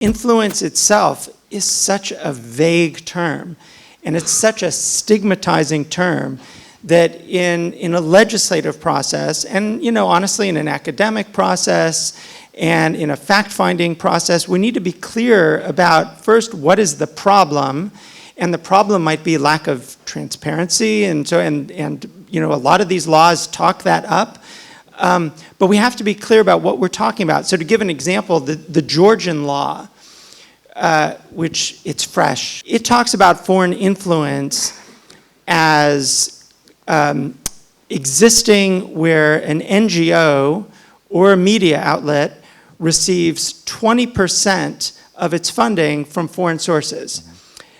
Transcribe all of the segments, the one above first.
Influence itself is such a vague term, and it's such a stigmatizing term that in a legislative process, and honestly in an academic process, and in a fact-finding process, we need to be clear about, first, what is the problem? And the problem might be lack of transparency, and a lot of these laws talk that up. But we have to be clear about what we're talking about. So to give an example, the Georgian law, which it's fresh, it talks about foreign influence as existing where an NGO or a media outlet receives 20% of its funding from foreign sources.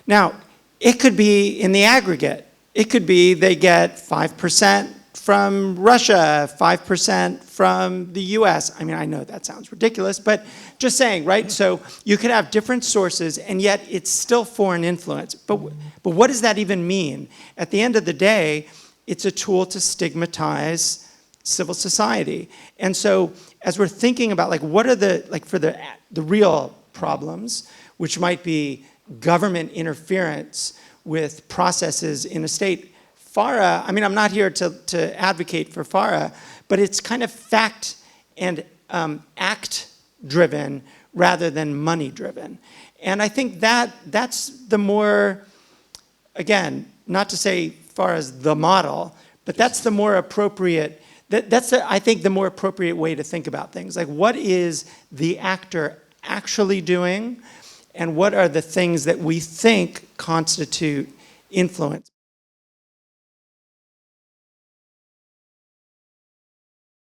Now, it could be in the aggregate. It could be they get 5% from Russia, 5% from the US. I mean, I know that sounds ridiculous, but just saying, right? So you could have different sources, and yet it's still foreign influence. But what does that even mean? At the end of the day, it's a tool to stigmatize civil society. And so as we're thinking about what are the real problems, which might be government interference with processes in a state, FARA, I mean, I'm not here to advocate for FARA, but it's kind of fact and act-driven rather than money-driven. And I think that's the more, again, not to say FARA's the model, but that's the more appropriate, I think, the more appropriate way to think about things. Like, what is the actor actually doing, and what are the things that we think constitute influence?